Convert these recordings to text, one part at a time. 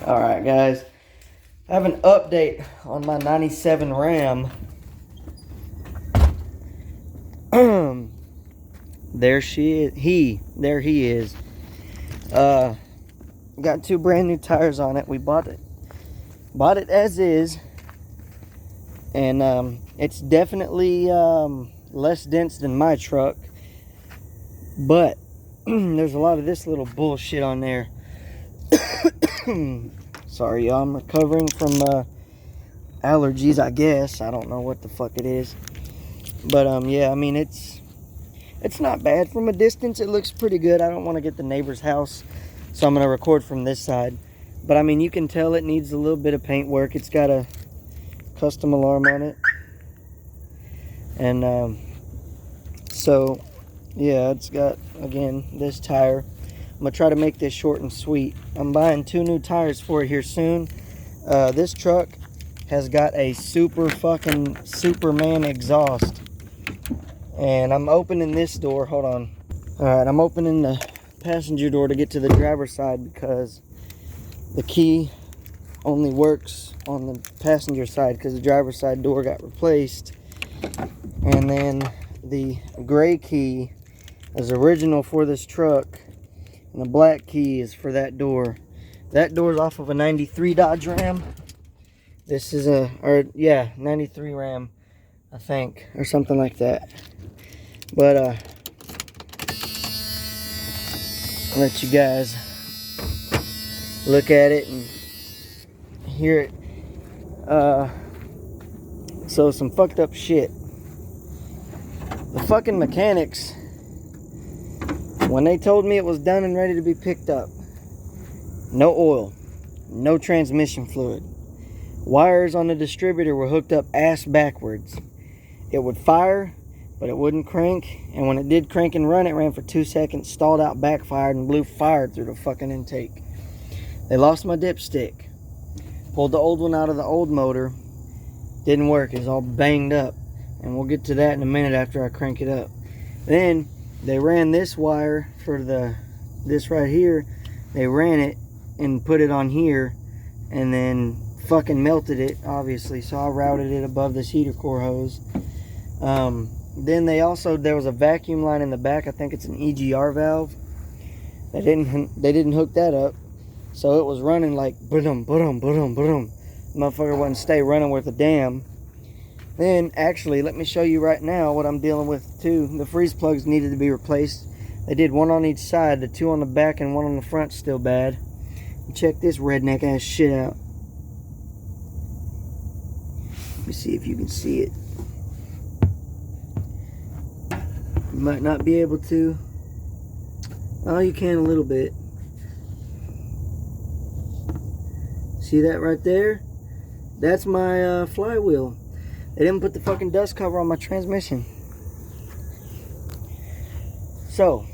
Alright guys, I have an update on my 97 Ram. There he is. Got two brand new tires on it. We bought it as is, and it's definitely less dense than my truck, but there's a lot of this little bullshit on there. Sorry y'all, I'm recovering from allergies, I guess. I don't know what the fuck it is, but yeah, I mean, it's not bad. From a distance it looks pretty good. I don't want to get the neighbor's house, so I'm going to record from this side. But I mean, you can tell it needs a little bit of paint work. It's got a custom alarm on it, and so yeah, it's got, again, this tire. I'm gonna try to make this short and sweet. I'm buying two new tires for it here soon. This truck has got a super fucking Superman exhaust, and I'm opening this door. Hold on. All right, I'm opening the passenger door to get to the driver's side because the key only works on the passenger side because the driver's side door got replaced, and then the gray key is original for this truck, and the black key is for that door. That door's off of a 93 Dodge Ram. This is a, 93 Ram, I think, or something like that. But I'll let you guys look at it and hear it. So some fucked up shit. The fucking mechanics, when they told me it was done and ready to be picked up, no oil, no transmission fluid. Wires on the distributor were hooked up ass backwards. It would fire, but it wouldn't crank. And when it did crank and run, it ran for 2 seconds, stalled out, backfired, and blew fire through the fucking intake. They lost my dipstick. Pulled the old one out of the old motor. Didn't work. It's all banged up. And we'll get to that in a minute after I crank it up. Then they ran this wire for this right here. They ran it and put it on here, and then fucking melted it, obviously. So I routed it above this heater core hose. Then there was a vacuum line in the back. I think it's an EGR valve. They didn't hook that up, so it was running like boom, boom, boom, boom. Motherfucker wouldn't stay running worth a damn. Then, actually, let me show you right now what I'm dealing with too. The freeze plugs needed to be replaced. They did one on each side. The two on the back and one on the front still bad. And check this redneck ass shit out. Let me see if you can see it. You might not be able to. Oh, you can a little bit. See that right there? That's my flywheel. They didn't put the fucking dust cover on my transmission. So,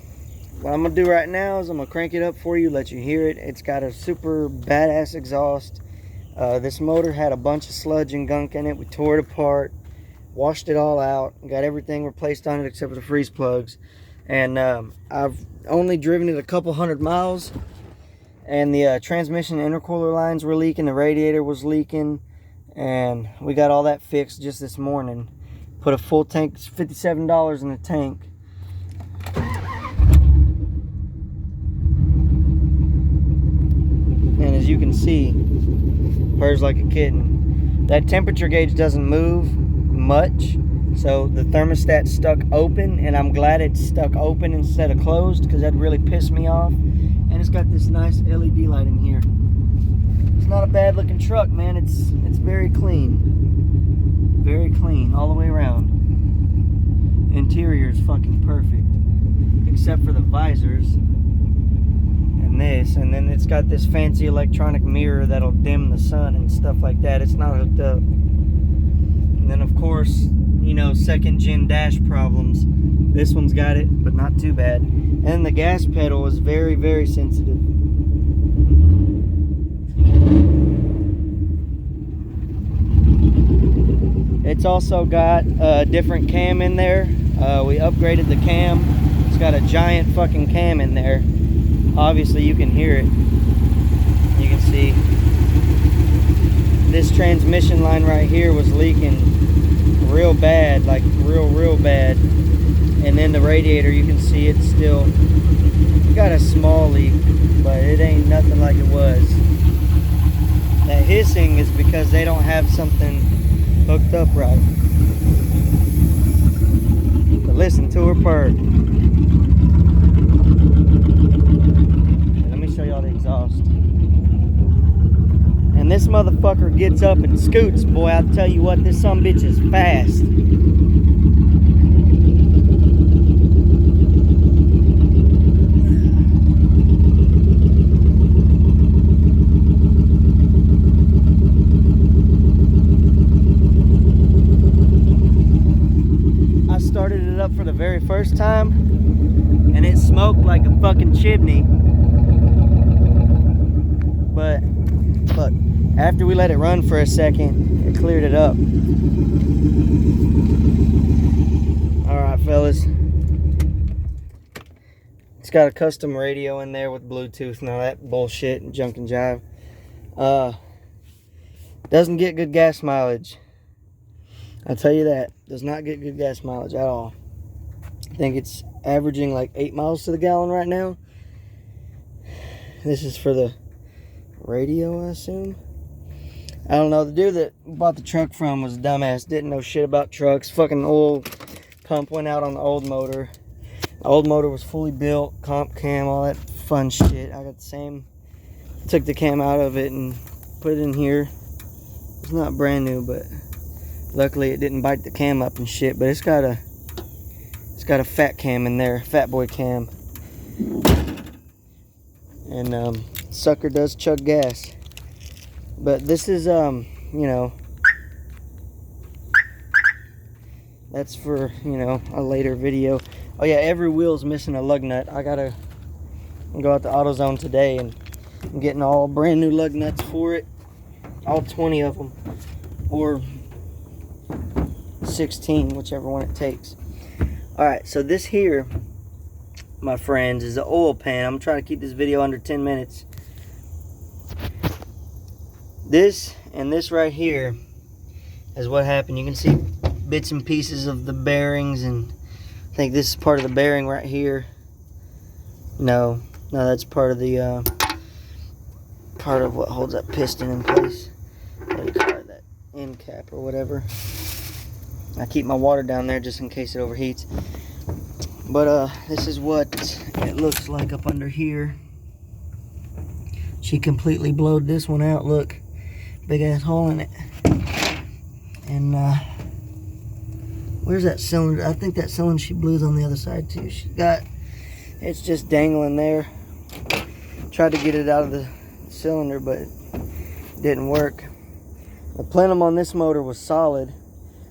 what I'm going to do right now is I'm going to crank it up for you, let you hear it. It's got a super badass exhaust. This motor had a bunch of sludge and gunk in it. We tore it apart, washed it all out, got everything replaced on it except for the freeze plugs. And I've only driven it a couple 100 miles. And the transmission intercooler lines were leaking. The radiator was leaking. And we got all that fixed just this morning. Put a full tank, it's $57 in the tank. And as you can see, purrs like a kitten. That temperature gauge doesn't move much, so the thermostat's stuck open, and I'm glad it's stuck open instead of closed, because that really pissed me off. And it's got this nice LED light in here. It's not a bad looking truck, man. It's very clean. Very clean all the way around. Interior is fucking perfect, except for the visors and this. And then it's got this fancy electronic mirror that'll dim the sun and stuff like that. It's not hooked up. And then, of course, you know, second gen dash problems. This one's got it, but not too bad. And the gas pedal is very, very sensitive. It's also got a different cam in there. We upgraded the cam. It's got a giant fucking cam in there. Obviously you can hear it. You can see transmission line right here was leaking real bad, like real bad. And then the radiator, you can see it's still got a small leak, but it ain't nothing like it was. That hissing is because they don't have something hooked up right. But listen to her purr. Let me show y'all the exhaust. And this motherfucker gets up and scoots, boy. I'll tell you what, this sumbitch is fast. I started it up for the very first time, and it smoked like a fucking chimney. But look, after we let it run for a second, it cleared it up. Alright, fellas. It's got a custom radio in there with Bluetooth and all that bullshit and junk and jive. Doesn't get good gas mileage. I'll tell you that. Does not get good gas mileage at all. I think it's averaging like 8 miles to the gallon right now. This is for the radio, I assume. I don't know. The dude that bought the truck from was a dumbass. Didn't know shit about trucks. Fucking oil pump went out on the old motor. The old motor was fully built, comp cam, all that fun shit. I got the same. Took the cam out of it and put it in here. It's not brand new, but luckily it didn't bite the cam up and shit. But it's got a fat cam in there, fat boy cam. And sucker does chug gas. But this is you know, that's for, you know, a later video. Oh yeah, every wheel's missing a lug nut. I gotta go out to AutoZone today and I'm getting all brand new lug nuts for it. All 20 of them, or 16, whichever one it takes. Alright, so this here, my friends, is the oil pan. I'm trying to keep this video under 10 minutes. This and this right here is what happened. You can see bits and pieces of the bearings, and I think this is part of the bearing right here. No, that's part of the part of what holds that piston in place. What do you call it? That end cap or whatever. I keep my water down there just in case it overheats. But this is what it looks like up under here. She completely blowed this one out. Look, big ass hole in it. And where's that cylinder? I think that cylinder she blew on the other side too. She got, it's just dangling there. Tried to get it out of the cylinder, but it didn't work. The plenum on this motor was solid.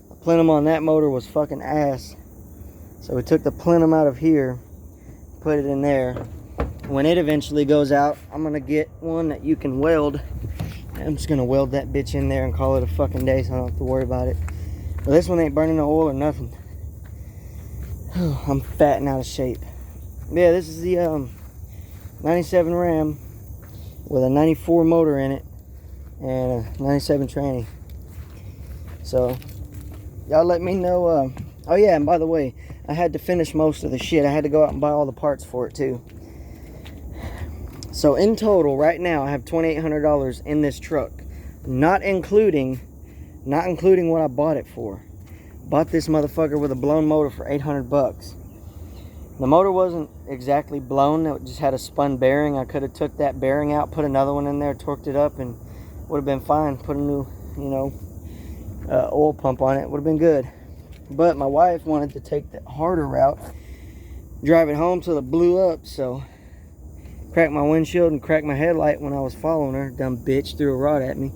The plenum on that motor was fucking ass. So we took the plenum out of here, put it in there. When it eventually goes out, I'm gonna get one that you can weld. I'm just gonna weld that bitch in there and call it a fucking day, so I don't have to worry about it. But this one ain't burning no oil or nothing. I'm fat and out of shape. Yeah, this is the 97 Ram with a 94 motor in it and a 97 tranny. So y'all let me know. Oh yeah, and by the way, I had to finish most of the shit. I had to go out and buy all the parts for it too. So in total, right now, I have $2,800 in this truck, not including what I bought it for. Bought this motherfucker with a blown motor for 800 bucks. The motor wasn't exactly blown. It just had a spun bearing. I could have took that bearing out, put another one in there, torqued it up, and would have been fine. Put a new, you know, oil pump on it. Would have been good. But my wife wanted to take the harder route, drive it home till it blew up. So cracked my windshield and cracked my headlight when I was following her. Dumb bitch threw a rod at me.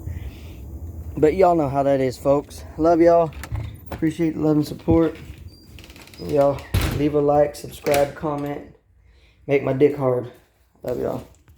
But y'all know how that is, folks. Love y'all. Appreciate the love and support. Y'all leave a like, subscribe, comment. Make my dick hard. Love y'all.